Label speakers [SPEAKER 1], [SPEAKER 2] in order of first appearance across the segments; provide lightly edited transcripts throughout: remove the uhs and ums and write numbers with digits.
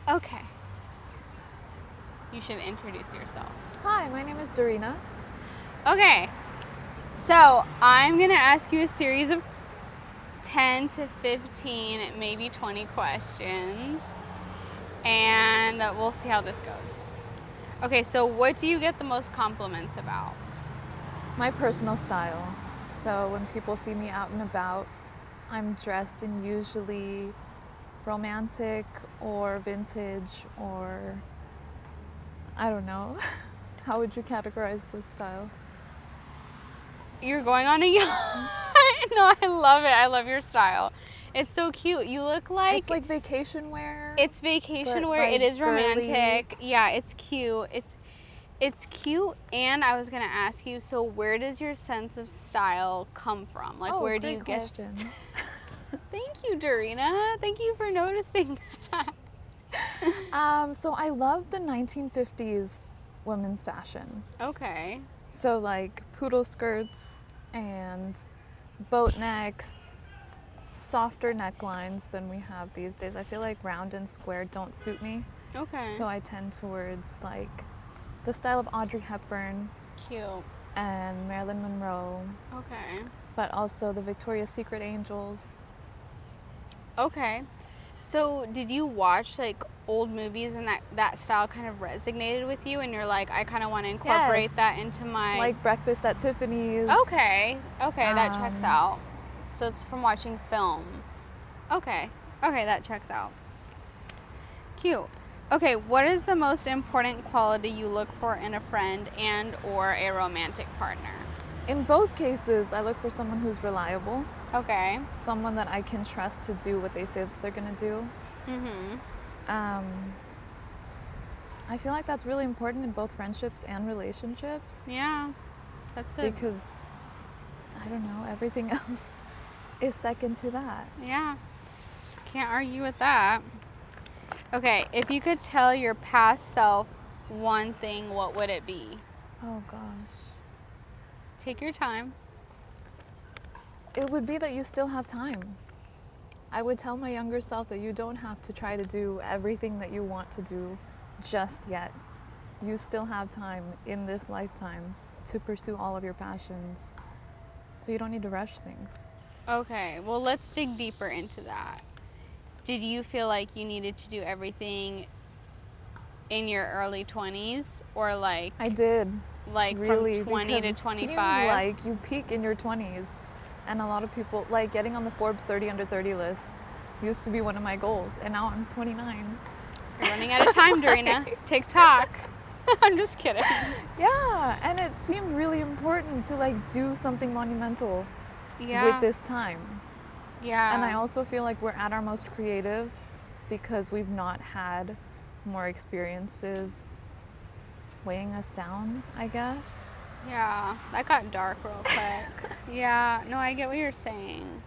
[SPEAKER 1] Okay. You should introduce yourself.
[SPEAKER 2] Hi, my name is Dorina.
[SPEAKER 1] Okay. So, I'm going to ask you a series of 10 to 15, maybe 20 questions. And we'll see how this goes. Okay, so what do you get the most compliments about?
[SPEAKER 2] My personal style. So when people see me out and about, I'm dressed in usually romantic or vintage or I don't know. How would you categorize this style?
[SPEAKER 1] You're going on a yacht. No, I love it. I love your style. It's so cute. You look like
[SPEAKER 2] It's like vacation wear.
[SPEAKER 1] it's vacation
[SPEAKER 2] but,
[SPEAKER 1] wear.
[SPEAKER 2] like,
[SPEAKER 1] It is
[SPEAKER 2] girly.
[SPEAKER 1] romantic. Yeah, it's cute. It's cute. And I was gonna ask you, so where does your sense of style come from? Like,
[SPEAKER 2] Oh,
[SPEAKER 1] where do
[SPEAKER 2] great
[SPEAKER 1] you get?
[SPEAKER 2] question.
[SPEAKER 1] Thank you, Dorina. Thank you for noticing that.
[SPEAKER 2] So I love the 1950s women's fashion.
[SPEAKER 1] Okay.
[SPEAKER 2] So like poodle skirts and boat necks, softer necklines than we have these days. I feel like round and square don't suit me.
[SPEAKER 1] Okay.
[SPEAKER 2] So I tend towards like the style of Audrey Hepburn
[SPEAKER 1] Cute.
[SPEAKER 2] and Marilyn Monroe,
[SPEAKER 1] Okay.
[SPEAKER 2] but also the Victoria's Secret angels.
[SPEAKER 1] Okay. So, did you watch like old movies and that style kind of resonated with you, and you're like, I kind of want to incorporate
[SPEAKER 2] Yes.
[SPEAKER 1] that into my.
[SPEAKER 2] Like Breakfast at Tiffany's.
[SPEAKER 1] Okay. Okay, that checks
[SPEAKER 2] Um,
[SPEAKER 1] out. So it's from watching film. Okay. Okay, that checks out. Cute. Okay, what is the most important quality you look for in a friend and or a romantic partner?
[SPEAKER 2] In both cases, I look for someone who's reliable,
[SPEAKER 1] Okay.
[SPEAKER 2] someone that I can trust to do what they say that they're gonna do.
[SPEAKER 1] Mhm.
[SPEAKER 2] I feel like that's really important in both friendships and relationships
[SPEAKER 1] Yeah. That's it.
[SPEAKER 2] because I don't know, everything else is second to that.
[SPEAKER 1] Yeah. Can't argue with that. Okay, if you could tell your past self one thing, what would it be?
[SPEAKER 2] Oh gosh.
[SPEAKER 1] Take your time.
[SPEAKER 2] It would be that you still have time. I would tell my younger self that you don't have to try to do everything that you want to do just yet. You still have time in this lifetime to pursue all of your passions. So you don't need to rush things.
[SPEAKER 1] Okay, well, let's dig deeper into that. Did you feel like you needed to do everything in your early 20s or like
[SPEAKER 2] I did.
[SPEAKER 1] from
[SPEAKER 2] Really,
[SPEAKER 1] 20
[SPEAKER 2] because
[SPEAKER 1] to
[SPEAKER 2] it seemed
[SPEAKER 1] 25?
[SPEAKER 2] like you peak in your 20s. And a lot of people, like getting on the Forbes 30 under 30 list used to be one of my goals. And now I'm 29.
[SPEAKER 1] You're running out of time, Dorina. TikTok. I'm just kidding.
[SPEAKER 2] Yeah, and it seemed really important to like do something monumental
[SPEAKER 1] Yeah.
[SPEAKER 2] with this time.
[SPEAKER 1] Yeah.
[SPEAKER 2] And I also feel like we're at our most creative because we've not had more experiences weighing us down, I guess.
[SPEAKER 1] Yeah, that got dark real quick. Yeah, no, I get what you're saying.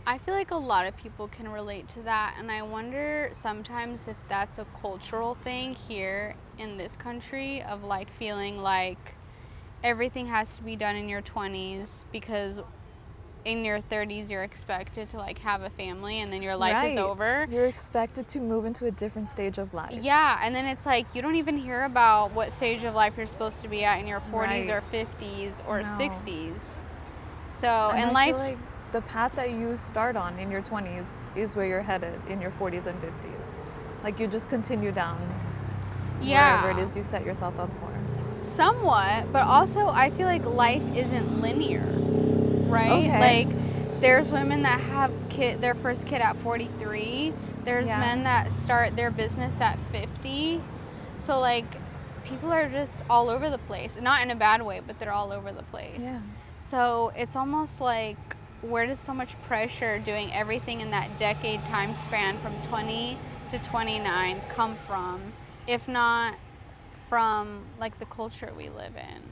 [SPEAKER 1] I feel like a lot of people can relate to that, and I wonder sometimes if that's a cultural thing here in this country of like feeling like everything has to be done in your 20s because in your 30s you're expected to like have a family and then your life is
[SPEAKER 2] Right.
[SPEAKER 1] over.
[SPEAKER 2] You're expected to move into a different stage of life.
[SPEAKER 1] Yeah, and then it's like you don't even hear about what stage of life you're supposed to be at in your 40s
[SPEAKER 2] Right.
[SPEAKER 1] or 50s or
[SPEAKER 2] No.
[SPEAKER 1] 60s. So,
[SPEAKER 2] And
[SPEAKER 1] and
[SPEAKER 2] I
[SPEAKER 1] life,
[SPEAKER 2] feel like the path that you start on in your 20s is where you're headed in your 40s and 50s. Like you just continue down
[SPEAKER 1] yeah,
[SPEAKER 2] wherever it is you set yourself up for.
[SPEAKER 1] somewhat, but also I feel like life isn't linear, right?
[SPEAKER 2] Okay.
[SPEAKER 1] Like there's women that have their first kid at 43. There's
[SPEAKER 2] Yeah.
[SPEAKER 1] men that start their business at 50. So like people are just all over the place. Not in a bad way, but they're all over the place.
[SPEAKER 2] Yeah.
[SPEAKER 1] So it's almost like where does so much pressure doing everything in that decade time span from 20 to 29 come from, if not from like the culture we live in?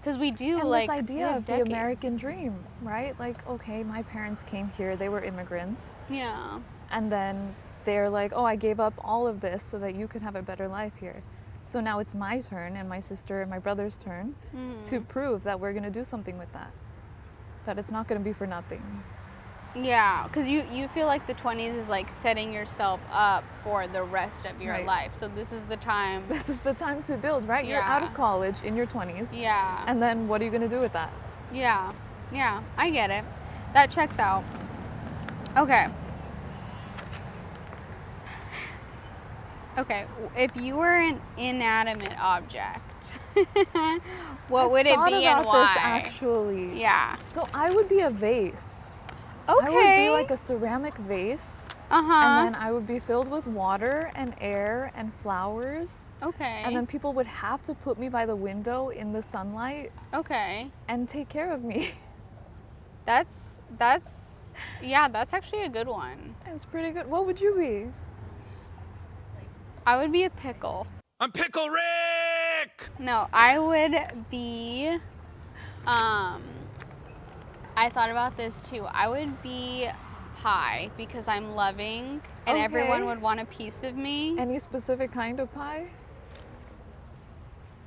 [SPEAKER 1] Because we do
[SPEAKER 2] And
[SPEAKER 1] like
[SPEAKER 2] this idea
[SPEAKER 1] we have
[SPEAKER 2] of the
[SPEAKER 1] decades.
[SPEAKER 2] American dream, right? Like, okay, my parents came here, they were immigrants.
[SPEAKER 1] Yeah.
[SPEAKER 2] And then they're like, oh, I gave up all of this so that you could have a better life here. So now it's my turn and my sister and my brother's turn to prove that we're going to do something with that. That it's not going to be for nothing.
[SPEAKER 1] Yeah, because you feel like the 20s is like setting yourself up for the rest of your
[SPEAKER 2] Right.
[SPEAKER 1] life. So this is the time.
[SPEAKER 2] This is the time to build, right? You're out
[SPEAKER 1] Yeah.
[SPEAKER 2] of college in your 20s.
[SPEAKER 1] Yeah.
[SPEAKER 2] And then what are you going to do with that?
[SPEAKER 1] Yeah. Yeah. I get it. That checks out. Okay. Okay. If you were an inanimate object, what would it
[SPEAKER 2] I've thought
[SPEAKER 1] be and
[SPEAKER 2] about this
[SPEAKER 1] why?
[SPEAKER 2] actually.
[SPEAKER 1] Yeah.
[SPEAKER 2] So I would be a vase.
[SPEAKER 1] Okay.
[SPEAKER 2] I would be like a ceramic vase.
[SPEAKER 1] Uh-huh.
[SPEAKER 2] And then I would be filled with water and air and flowers.
[SPEAKER 1] Okay.
[SPEAKER 2] And then people would have to put me by the window in the sunlight
[SPEAKER 1] Okay.
[SPEAKER 2] and take care of me.
[SPEAKER 1] That's yeah, that's actually a good one.
[SPEAKER 2] It's pretty good. What would you be?
[SPEAKER 1] I would be a pickle.
[SPEAKER 3] I'm Pickle Rick!
[SPEAKER 1] No, I would be I thought about this too. I would be pie because I'm loving and everyone
[SPEAKER 2] Okay.
[SPEAKER 1] would want a piece of me.
[SPEAKER 2] Any specific kind of pie?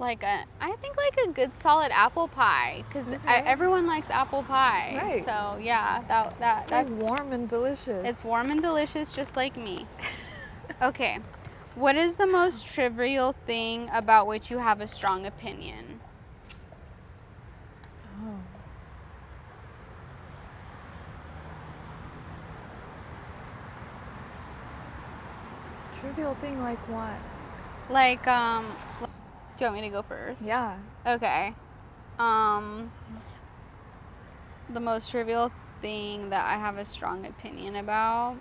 [SPEAKER 1] I think like a good solid apple pie because
[SPEAKER 2] Okay.
[SPEAKER 1] everyone likes apple pie.
[SPEAKER 2] Right.
[SPEAKER 1] So yeah,
[SPEAKER 2] It's like
[SPEAKER 1] that's
[SPEAKER 2] warm and delicious.
[SPEAKER 1] it's warm and delicious just like me. Okay. What is the most trivial thing about which you have a strong opinion?
[SPEAKER 2] Oh. Trivial thing like what?
[SPEAKER 1] Like, do you want me to go first?
[SPEAKER 2] Yeah.
[SPEAKER 1] Okay. The most trivial thing that I have a strong opinion about.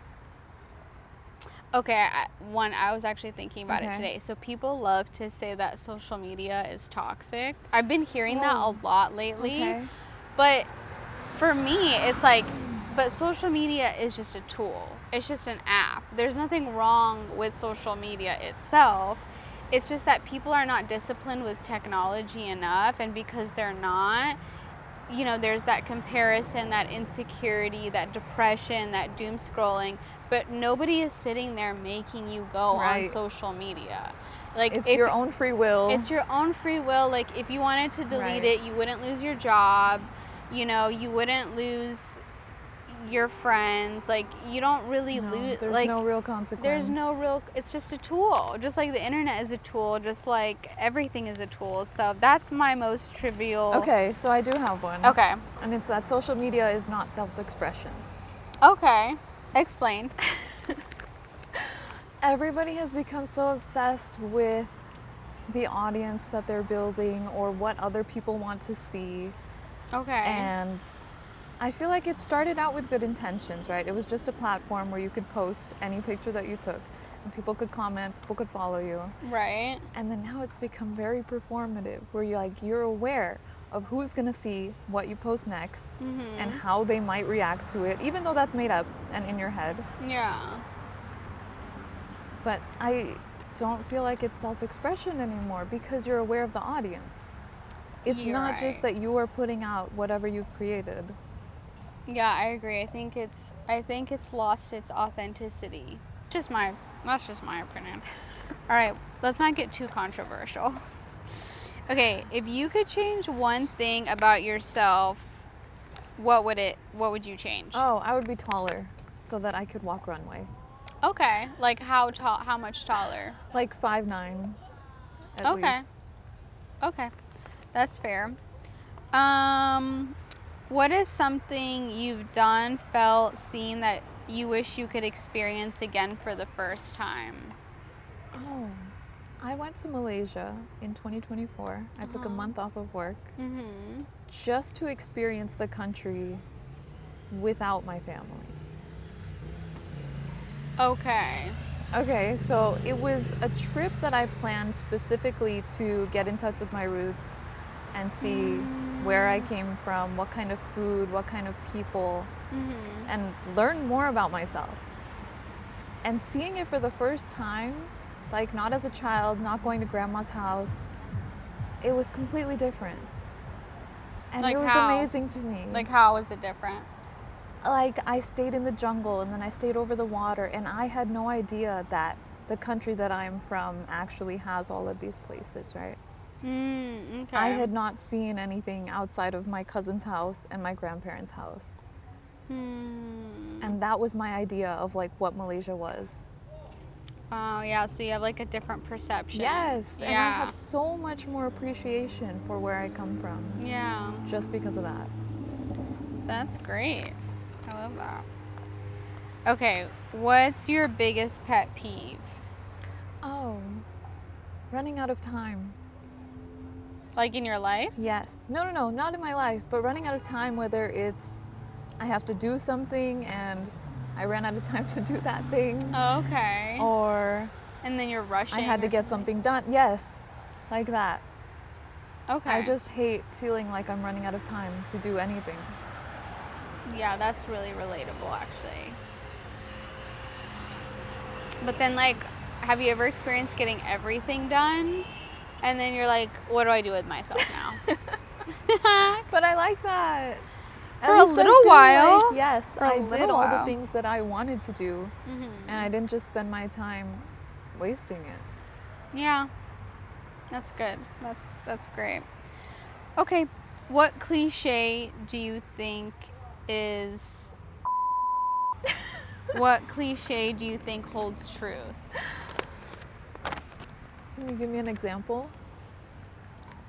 [SPEAKER 1] Okay, I was actually thinking about it
[SPEAKER 2] Okay.
[SPEAKER 1] today. So people love to say that social media is toxic. I've been hearing that a
[SPEAKER 2] Oh.
[SPEAKER 1] lot lately.
[SPEAKER 2] Okay.
[SPEAKER 1] But for me, it's like, but social media is just a tool. It's just an app. There's nothing wrong with social media itself. It's just that people are not disciplined with technology enough, and because they're not, you know, there's that comparison, that insecurity, that depression, that doom scrolling, but nobody is sitting there making you go on
[SPEAKER 2] Right.
[SPEAKER 1] social media. Like
[SPEAKER 2] It's
[SPEAKER 1] if-
[SPEAKER 2] your own free will.
[SPEAKER 1] It's your own free will. Like if you wanted to delete
[SPEAKER 2] Right.
[SPEAKER 1] it, you wouldn't lose your job. You know, you wouldn't lose your friends. Like you don't really
[SPEAKER 2] No,
[SPEAKER 1] lose.
[SPEAKER 2] there's
[SPEAKER 1] like
[SPEAKER 2] no real consequence.
[SPEAKER 1] there's no real. It's just a tool. Just like the internet is a tool. Just like everything is a tool. So that's my most trivial.
[SPEAKER 2] Okay, so I do have one.
[SPEAKER 1] Okay.
[SPEAKER 2] And it's that social media is not self-expression.
[SPEAKER 1] Okay. Explain.
[SPEAKER 2] Everybody has become so obsessed with the audience that they're building or what other people want to see.
[SPEAKER 1] Okay.
[SPEAKER 2] And I feel like it started out with good intentions, right? It was just a platform where you could post any picture that you took and people could comment, people could follow you.
[SPEAKER 1] Right.
[SPEAKER 2] And then now it's become very performative where you're aware of who's going to see what you post next and how they might react to it, even though that's made up and in your head.
[SPEAKER 1] Yeah.
[SPEAKER 2] But I don't feel like it's self-expression anymore because you're aware of the audience. It's
[SPEAKER 1] You're
[SPEAKER 2] not just
[SPEAKER 1] right.
[SPEAKER 2] that you are putting out whatever you've created.
[SPEAKER 1] Yeah, I agree. I think it's lost its authenticity. That's just my opinion. All right, let's not get too controversial. Okay, if you could change one thing about yourself, what would you change?
[SPEAKER 2] Oh, I would be taller so that I could walk runway.
[SPEAKER 1] Okay, like how tall? How much taller?
[SPEAKER 2] Like 5'9" at
[SPEAKER 1] Okay.
[SPEAKER 2] least.
[SPEAKER 1] Okay, that's fair. What is something you've done, felt, seen that you wish you could experience again for the first time?
[SPEAKER 2] Oh, I went to Malaysia in 2024. I took a month off of work
[SPEAKER 1] Mm-hmm.
[SPEAKER 2] just to experience the country without my family.
[SPEAKER 1] Okay.
[SPEAKER 2] Okay, so it was a trip that I planned specifically to get in touch with my roots and see where I came from, what kind of food, what kind of people,
[SPEAKER 1] Mm-hmm.
[SPEAKER 2] and learn more about myself. And seeing it for the first time, like not as a child, not going to grandma's house, it was completely different. And
[SPEAKER 1] Like
[SPEAKER 2] it was
[SPEAKER 1] how?
[SPEAKER 2] amazing to me.
[SPEAKER 1] Like how is it different?
[SPEAKER 2] Like I stayed in the jungle and then I stayed over the water and I had no idea that the country that I'm from actually has all of these places, right?
[SPEAKER 1] Okay.
[SPEAKER 2] I had not seen anything outside of my cousin's house and my grandparents' house. And that was my idea of like what Malaysia was.
[SPEAKER 1] Oh, yeah, so you have like a different perception.
[SPEAKER 2] Yes,
[SPEAKER 1] Yeah.
[SPEAKER 2] and I have so much more appreciation for where I come from
[SPEAKER 1] Yeah,
[SPEAKER 2] just because of that.
[SPEAKER 1] that's great. I love that. Okay, what's your biggest pet peeve?
[SPEAKER 2] Oh, running out of time.
[SPEAKER 1] Like in your life?
[SPEAKER 2] Yes. No, not in my life, but running out of time, whether it's I have to do something and I ran out of time to do that thing,
[SPEAKER 1] Oh, okay.
[SPEAKER 2] or
[SPEAKER 1] And then you're rushing.
[SPEAKER 2] I had to
[SPEAKER 1] or
[SPEAKER 2] get something done. Yes, like that.
[SPEAKER 1] Okay.
[SPEAKER 2] I just hate feeling like I'm running out of time to do anything.
[SPEAKER 1] Yeah, that's really relatable, actually. But then, like, have you ever experienced getting everything done? And then you're like, what do I do with myself now?
[SPEAKER 2] But I like that.
[SPEAKER 1] For
[SPEAKER 2] At
[SPEAKER 1] a
[SPEAKER 2] least I
[SPEAKER 1] little
[SPEAKER 2] feel
[SPEAKER 1] while.
[SPEAKER 2] like, yes,
[SPEAKER 1] For a
[SPEAKER 2] I did
[SPEAKER 1] little
[SPEAKER 2] all the
[SPEAKER 1] while.
[SPEAKER 2] things that I wanted to do,
[SPEAKER 1] Mm-hmm.
[SPEAKER 2] and I didn't just spend my time wasting it.
[SPEAKER 1] Yeah, that's good. That's great. Okay, what cliche do you think is? What cliche do you think holds truth?
[SPEAKER 2] Can you give me an example?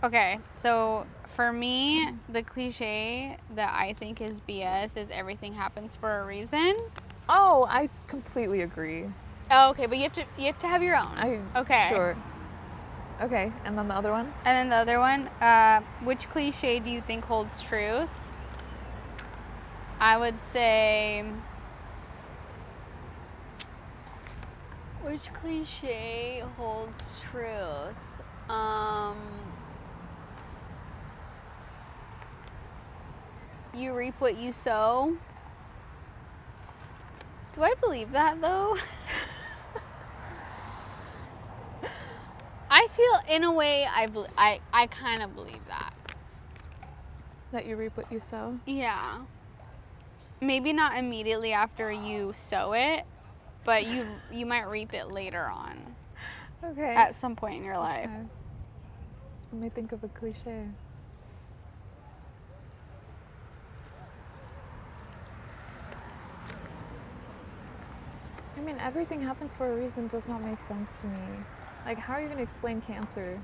[SPEAKER 1] Okay, so for me, the cliche that I think is BS is everything happens for a reason.
[SPEAKER 2] Oh, I completely agree.
[SPEAKER 1] Oh, okay, but you have to have your own. Okay.
[SPEAKER 2] Sure. Okay, and then the other one?
[SPEAKER 1] And then the other one, which cliche do you think holds truth? I would say, which cliche holds truth? You reap what you sow. Do I believe that though? I feel in a way I kind of believe that.
[SPEAKER 2] That you reap what you sow?
[SPEAKER 1] Yeah. Maybe not immediately after you sow it, but you might reap it later on.
[SPEAKER 2] Okay.
[SPEAKER 1] At some point in your life.
[SPEAKER 2] Okay. Let me think of a cliche. I mean, everything happens for a reason does not make sense to me. Like, how are you going to explain cancer?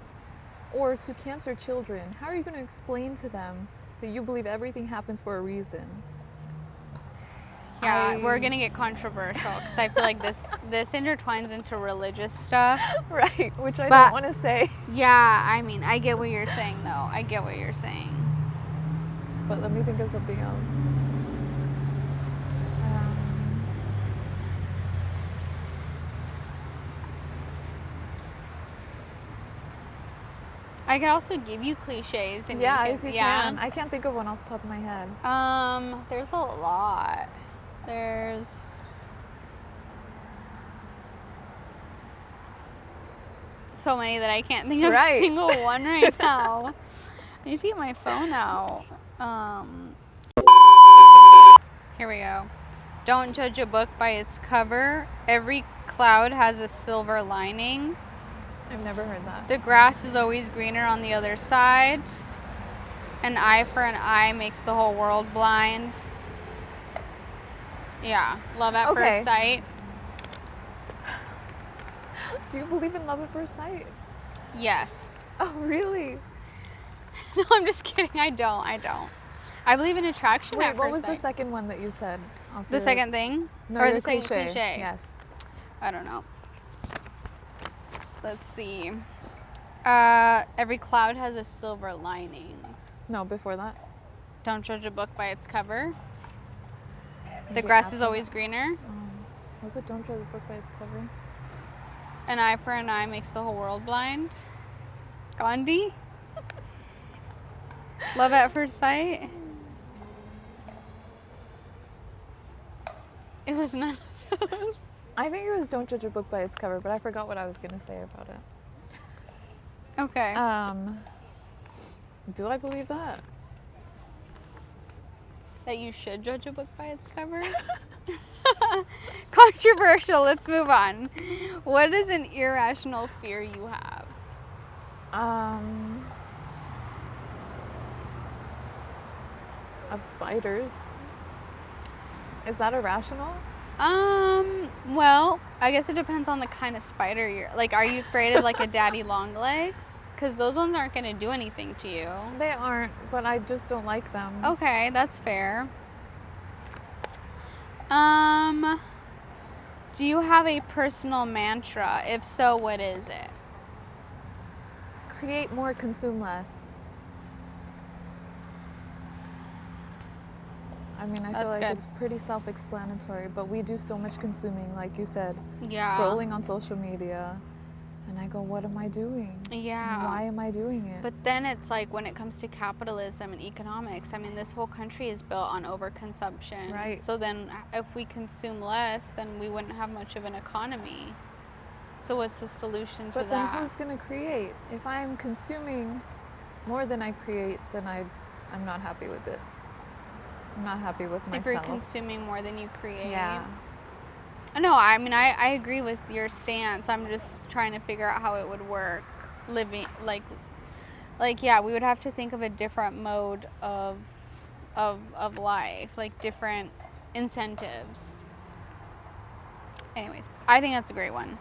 [SPEAKER 2] Or to cancer children, how are you going to explain to them that you believe everything happens for a reason?
[SPEAKER 1] Yeah, we're gonna get controversial because I feel like this intertwines into religious stuff.
[SPEAKER 2] Right, which I
[SPEAKER 1] But-
[SPEAKER 2] don't want to say.
[SPEAKER 1] Yeah, I mean, I get what you're saying though. I get what you're saying.
[SPEAKER 2] But let me think of something else.
[SPEAKER 1] I could also give you cliches and
[SPEAKER 2] Yeah,
[SPEAKER 1] you
[SPEAKER 2] if you
[SPEAKER 1] yeah.
[SPEAKER 2] can. I can't think of one off the top of my head.
[SPEAKER 1] There's a lot. There's so many that I can't think of
[SPEAKER 2] Right.
[SPEAKER 1] a single one right now. I need to get my phone out. Here we go. Don't judge a book by its cover. Every cloud has a silver lining.
[SPEAKER 2] I've never heard that.
[SPEAKER 1] The grass is always greener on the other side. An eye for an eye makes the whole world blind. Yeah, love at
[SPEAKER 2] Okay.
[SPEAKER 1] first sight.
[SPEAKER 2] Do you believe in love at first sight?
[SPEAKER 1] Yes.
[SPEAKER 2] Oh, really?
[SPEAKER 1] No, I'm just kidding. I don't. I believe in attraction
[SPEAKER 2] Wait,
[SPEAKER 1] at
[SPEAKER 2] what
[SPEAKER 1] first
[SPEAKER 2] was the
[SPEAKER 1] sight.
[SPEAKER 2] second one that you said?
[SPEAKER 1] The second thing?
[SPEAKER 2] No,
[SPEAKER 1] or
[SPEAKER 2] your
[SPEAKER 1] the second
[SPEAKER 2] cliche.
[SPEAKER 1] cliche?
[SPEAKER 2] Yes.
[SPEAKER 1] I don't know. Let's see. Every cloud has a silver lining.
[SPEAKER 2] No, before that.
[SPEAKER 1] Don't judge a book by its cover. The
[SPEAKER 2] Maybe
[SPEAKER 1] grass
[SPEAKER 2] after
[SPEAKER 1] is
[SPEAKER 2] that.
[SPEAKER 1] always greener.
[SPEAKER 2] Was it Don't Judge a Book by Its Cover?
[SPEAKER 1] An eye for an eye makes the whole world blind. Gandhi. Love at first sight. It was none of those.
[SPEAKER 2] I think it was Don't Judge a Book by Its Cover, but I forgot what I was going to say about it.
[SPEAKER 1] Okay.
[SPEAKER 2] Do I believe that?
[SPEAKER 1] That you should judge a book by its cover? Controversial. Let's move on. What is an irrational fear you have?
[SPEAKER 2] Of spiders. Is that irrational?
[SPEAKER 1] Well, I guess it depends on the kind of spider you're, like, are you afraid of like a daddy long legs? Because those ones aren't going to do anything to you.
[SPEAKER 2] They aren't, but I just don't like them.
[SPEAKER 1] Okay, that's fair. Do you have a personal mantra? If so, what is it?
[SPEAKER 2] Create more, consume less. I mean, I feel like
[SPEAKER 1] good.
[SPEAKER 2] it's pretty self-explanatory, but we do so much consuming, like you said.
[SPEAKER 1] Yeah.
[SPEAKER 2] Scrolling on social media, and I go, what am I doing?
[SPEAKER 1] Yeah.
[SPEAKER 2] And why am I doing it?
[SPEAKER 1] But then it's like when it comes to capitalism and economics, I mean, this whole country is built on overconsumption.
[SPEAKER 2] Right.
[SPEAKER 1] So then if we consume less, then we wouldn't have much of an economy. So what's the solution to
[SPEAKER 2] But
[SPEAKER 1] that?
[SPEAKER 2] then who's going to create? If I'm consuming more than I create, then I'm not happy with it. I'm not happy with myself.
[SPEAKER 1] If you're consuming more than you create.
[SPEAKER 2] Yeah.
[SPEAKER 1] No, I mean, I agree with your stance. I'm just trying to figure out how it would work living, like, yeah, we would have to think of a different mode of life, like different incentives. Anyways, I think that's a great one.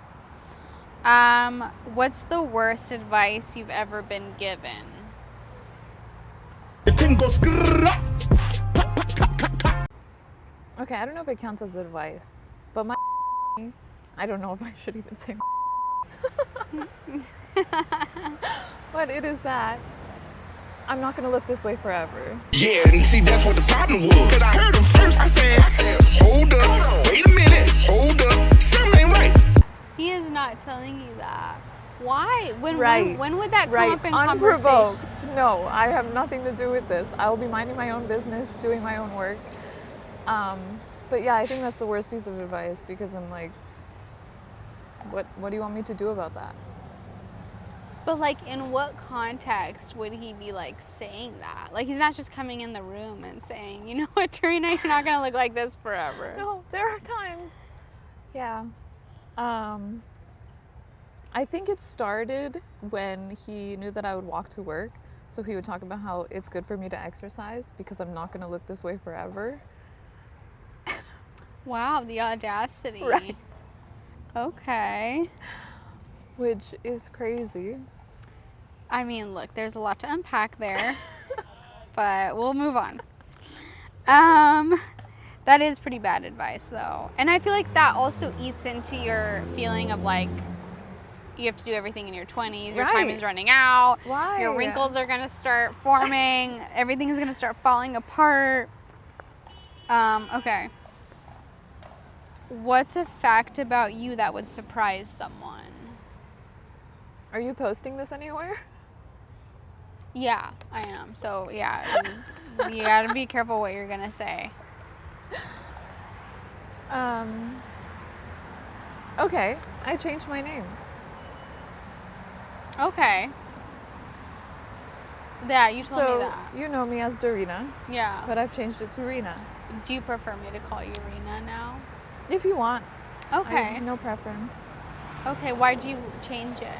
[SPEAKER 1] What's the worst advice you've ever been given?
[SPEAKER 3] The thing goes
[SPEAKER 2] Okay, I don't know if it counts as advice, but my I don't know if I should even say but it is that I'm not gonna look this way forever.
[SPEAKER 3] Yeah, and see, that's what the problem was. Cause I heard him first. I said, hold up, wait a minute, hold up, something ain't right.
[SPEAKER 1] He is not telling you that. Why? When would that come
[SPEAKER 2] Right,
[SPEAKER 1] up in conversation?
[SPEAKER 2] unprovoked. No, I have nothing to do with this. I will be minding my own business, doing my own work. But yeah, I think that's the worst piece of advice because I'm like, what do you want me to do about that?
[SPEAKER 1] But like, in what context would he be like saying that? Like, he's not just coming in the room and saying, you know what, Tarina, you're not gonna look like this forever.
[SPEAKER 2] No, there are times. Yeah. I think it started when he knew that I would walk to work. So he would talk about how it's good for me to exercise because I'm not gonna look this way forever.
[SPEAKER 1] Wow, the audacity.
[SPEAKER 2] Right.
[SPEAKER 1] Okay.
[SPEAKER 2] Which is crazy.
[SPEAKER 1] I mean, look, there's a lot to unpack there, but we'll move on. That is pretty bad advice, though. And I feel like that also eats into your feeling of like, you have to do everything in your 20s, your time is running out,
[SPEAKER 2] Why?
[SPEAKER 1] your wrinkles are gonna start forming, everything is gonna start falling apart. Okay. What's a fact about you that would surprise someone?
[SPEAKER 2] Are you posting this anywhere?
[SPEAKER 1] Yeah, I am. So yeah, you gotta be careful what you're gonna say.
[SPEAKER 2] Okay, I changed my name.
[SPEAKER 1] Okay. Yeah, you told me
[SPEAKER 2] So
[SPEAKER 1] that.
[SPEAKER 2] you know me as Darina,
[SPEAKER 1] Yeah.
[SPEAKER 2] but I've changed it to Rena.
[SPEAKER 1] Do you prefer me to call you Rena now?
[SPEAKER 2] If you want. I
[SPEAKER 1] Okay.
[SPEAKER 2] have no preference.
[SPEAKER 1] Okay, why'd you change it?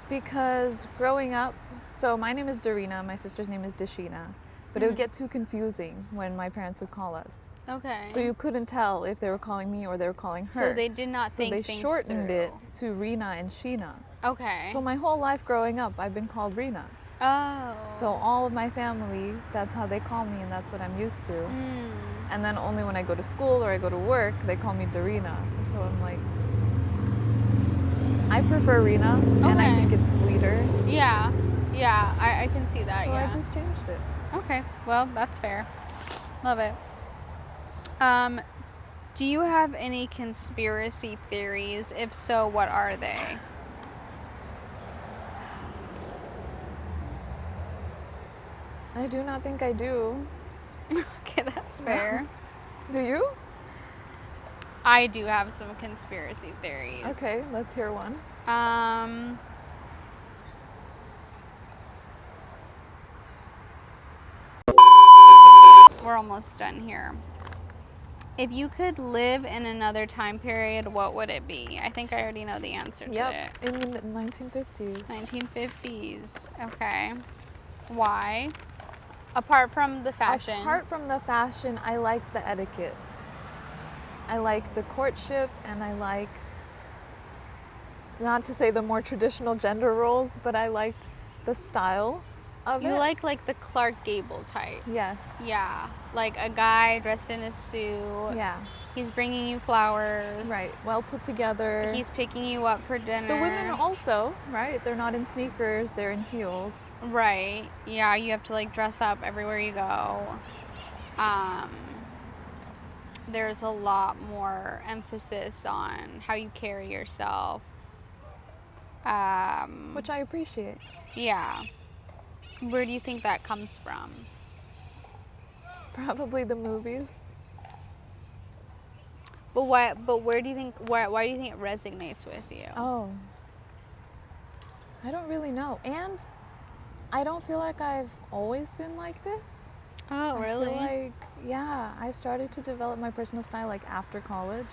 [SPEAKER 2] Because growing up, so my name is Darina, my sister's name is Dashina, but it would get too confusing when my parents would call us.
[SPEAKER 1] Okay.
[SPEAKER 2] So you couldn't tell if they were calling me or they were calling her.
[SPEAKER 1] So they did not
[SPEAKER 2] So
[SPEAKER 1] think
[SPEAKER 2] they
[SPEAKER 1] things
[SPEAKER 2] shortened
[SPEAKER 1] through.
[SPEAKER 2] it to Rena and Sheena.
[SPEAKER 1] Okay.
[SPEAKER 2] So my whole life growing up, I've been called Rena.
[SPEAKER 1] Oh.
[SPEAKER 2] So all of my family, that's how they call me and that's what I'm used to.
[SPEAKER 1] Mm.
[SPEAKER 2] And then only when I go to school or I go to work, they call me Darina. So I'm like, I prefer Rena, and I
[SPEAKER 1] Okay.
[SPEAKER 2] think it's sweeter.
[SPEAKER 1] Yeah. Yeah, I can see that.
[SPEAKER 2] So
[SPEAKER 1] yeah.
[SPEAKER 2] I just changed it.
[SPEAKER 1] Okay, well, that's fair. Love it. Do you have any conspiracy theories? If so, what are they?
[SPEAKER 2] I do not think I do.
[SPEAKER 1] Okay, that's fair.
[SPEAKER 2] Do you?
[SPEAKER 1] I do have some conspiracy theories.
[SPEAKER 2] Okay, let's hear one.
[SPEAKER 1] We're almost done here. If you could live in another time period, what would it be? I think I already know the answer to it.
[SPEAKER 2] Yep, in the 1950s.
[SPEAKER 1] 1950s. Okay. Why? Apart from the fashion.
[SPEAKER 2] Apart from the fashion, I like the etiquette. I like the courtship, and I like, not to say the more traditional gender roles, but I liked the style of it.
[SPEAKER 1] You like the Clark Gable type.
[SPEAKER 2] Yes.
[SPEAKER 1] Yeah, like a guy dressed in a suit.
[SPEAKER 2] Yeah.
[SPEAKER 1] He's bringing you flowers.
[SPEAKER 2] Right. Well put together.
[SPEAKER 1] He's picking you up for dinner.
[SPEAKER 2] The women also, right? They're not in sneakers, they're in heels.
[SPEAKER 1] Right. Yeah, you have to like dress up everywhere you go. There's a lot more emphasis on how you carry yourself.
[SPEAKER 2] Which I appreciate.
[SPEAKER 1] Yeah. Where do you think that comes from?
[SPEAKER 2] Probably the movies.
[SPEAKER 1] But where do you think why do you think it resonates with you?
[SPEAKER 2] Oh. I don't really know. And I don't feel like I've always been like this.
[SPEAKER 1] Oh, really?
[SPEAKER 2] I feel like, yeah, I started to develop my personal style like after college.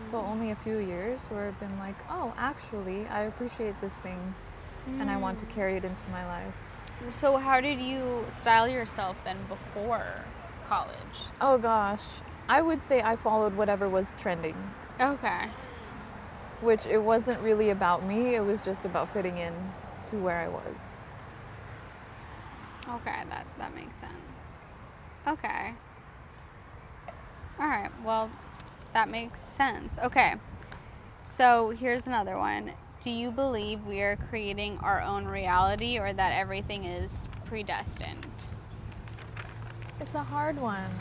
[SPEAKER 2] So only a few years where I've been like, oh, actually, I appreciate this thing and I want to carry it into my life.
[SPEAKER 1] So how did you style yourself then before college?
[SPEAKER 2] Oh gosh, I would say I followed whatever was trending,
[SPEAKER 1] Okay.
[SPEAKER 2] which it wasn't really about me, it was just about fitting in to where I was.
[SPEAKER 1] Okay, that makes sense. Okay. All right. Well, that makes sense. Okay. So, here's another one. Do you believe we are creating our own reality or that everything is predestined?
[SPEAKER 2] It's a hard one.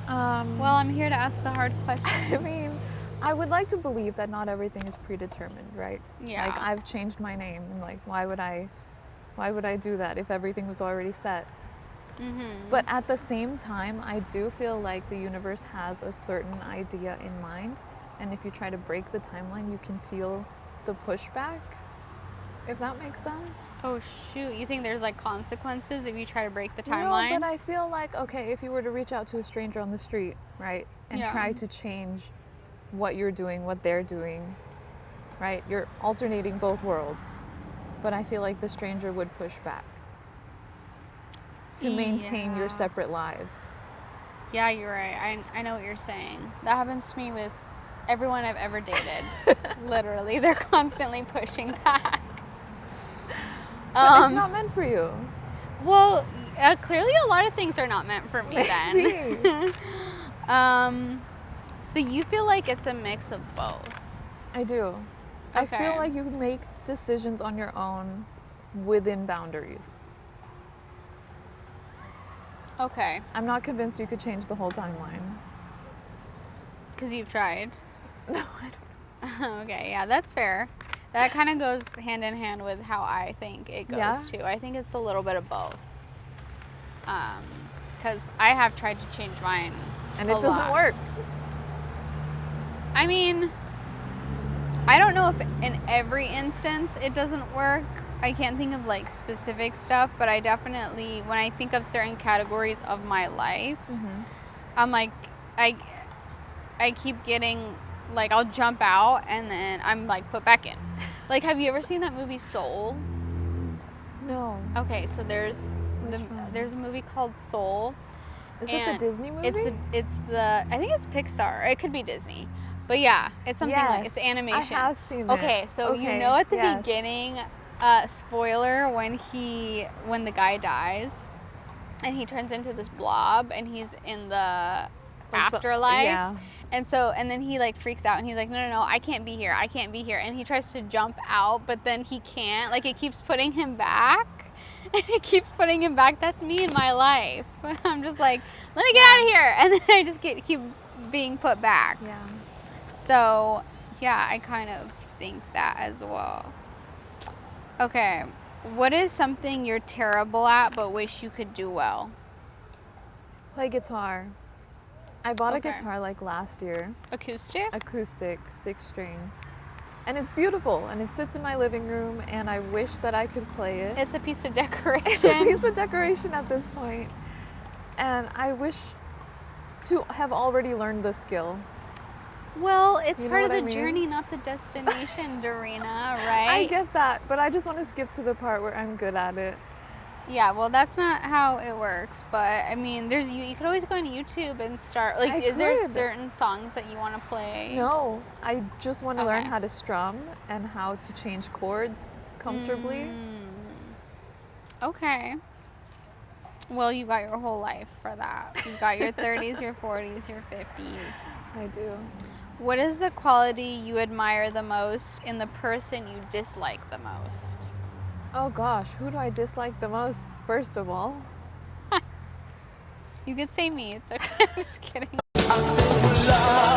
[SPEAKER 1] Well, I'm here to ask the hard questions.
[SPEAKER 2] I mean, I would like to believe that not everything is predetermined, right?
[SPEAKER 1] Yeah.
[SPEAKER 2] Like I've changed my name, and like why would I do that if everything was already set? But at the same time, I do feel like the universe has a certain idea in mind, and if you try to break the timeline, you can feel the pushback, if that makes sense.
[SPEAKER 1] Oh, shoot. You think there's like consequences if you try to break the timeline?
[SPEAKER 2] No, but I feel like, okay, if you were to reach out to a stranger on the street, right, and
[SPEAKER 1] Yeah.
[SPEAKER 2] try to change what you're doing, what they're doing, right, you're alternating both worlds. But I feel like the stranger would push back to maintain
[SPEAKER 1] Yeah.
[SPEAKER 2] your separate lives.
[SPEAKER 1] Yeah, you're right. I know what you're saying. That happens to me with everyone I've ever dated. Literally, they're constantly pushing back.
[SPEAKER 2] But it's not meant for you.
[SPEAKER 1] Well, clearly a lot of things are not meant for me then.
[SPEAKER 2] Maybe.
[SPEAKER 1] So you feel like it's a mix of both.
[SPEAKER 2] I do. I feel
[SPEAKER 1] Okay.
[SPEAKER 2] like you can make decisions on your own within boundaries.
[SPEAKER 1] Okay,
[SPEAKER 2] I'm not convinced you could change the whole timeline.
[SPEAKER 1] because you've tried.
[SPEAKER 2] No, I don't.
[SPEAKER 1] Okay, yeah, that's fair. That kind of goes hand in hand with how I think it goes
[SPEAKER 2] Yeah?
[SPEAKER 1] too. I think it's a little bit of both. Because I have tried to change mine.
[SPEAKER 2] And
[SPEAKER 1] a
[SPEAKER 2] it doesn't
[SPEAKER 1] lot.
[SPEAKER 2] work.
[SPEAKER 1] I mean, I don't know if in every instance it doesn't work. I can't think of like specific stuff, but I definitely, when I think of certain categories of my life, I'm like, I keep getting, like, I'll jump out and then I'm like put back in. Like, have you ever seen that movie Soul?
[SPEAKER 2] No.
[SPEAKER 1] Okay, so there's
[SPEAKER 2] Which one?
[SPEAKER 1] there's a movie called Soul.
[SPEAKER 2] Is it the
[SPEAKER 1] and
[SPEAKER 2] Disney movie?
[SPEAKER 1] I think it's Pixar. It could be Disney. But yeah, it's something like, it's
[SPEAKER 2] Yes,
[SPEAKER 1] animation.
[SPEAKER 2] I have seen it.
[SPEAKER 1] Okay, so you
[SPEAKER 2] Okay,
[SPEAKER 1] know at the
[SPEAKER 2] yes.
[SPEAKER 1] beginning, spoiler, when the guy dies and he turns into this blob and he's in the afterlife.
[SPEAKER 2] Yeah.
[SPEAKER 1] And then he like freaks out and he's like, no, I can't be here. And he tries to jump out, but then he can't. Like, it keeps putting him back. And it keeps putting him back. That's me in my life. I'm just like, let me get out of here. And then I just keep being put back.
[SPEAKER 2] Yeah.
[SPEAKER 1] So, yeah, I kind of think that as well. Okay. What is something you're terrible at but wish you could do well?
[SPEAKER 2] Play guitar. I bought
[SPEAKER 1] Okay.
[SPEAKER 2] a guitar like last year,
[SPEAKER 1] Acoustic?
[SPEAKER 2] acoustic, 6-string. And it's beautiful and it sits in my living room and I wish that I could play it.
[SPEAKER 1] It's a piece of decoration.
[SPEAKER 2] It's a piece of decoration at this point. And I wish to have already learned the skill.
[SPEAKER 1] Well, it's
[SPEAKER 2] You know
[SPEAKER 1] part of
[SPEAKER 2] what
[SPEAKER 1] the
[SPEAKER 2] I mean?
[SPEAKER 1] journey, not the destination, Dorina, right?
[SPEAKER 2] I get that, but I just want to skip to the part where I'm good at it.
[SPEAKER 1] Yeah, well, that's not how it works, but I mean, there's you could always go on YouTube and start like
[SPEAKER 2] I
[SPEAKER 1] is there
[SPEAKER 2] could.
[SPEAKER 1] certain songs that you want to play?
[SPEAKER 2] No, I just want to learn
[SPEAKER 1] Okay.
[SPEAKER 2] how to strum and how to change chords comfortably.
[SPEAKER 1] Okay. Well, you got your whole life for that. You got your 30s, your 40s, your 50s.
[SPEAKER 2] I do.
[SPEAKER 1] What is the quality you admire the most in the person you dislike the most?
[SPEAKER 2] Oh gosh, who do I dislike the most, first of all?
[SPEAKER 1] You could say me. It's okay. I'm just kidding.
[SPEAKER 3] Love.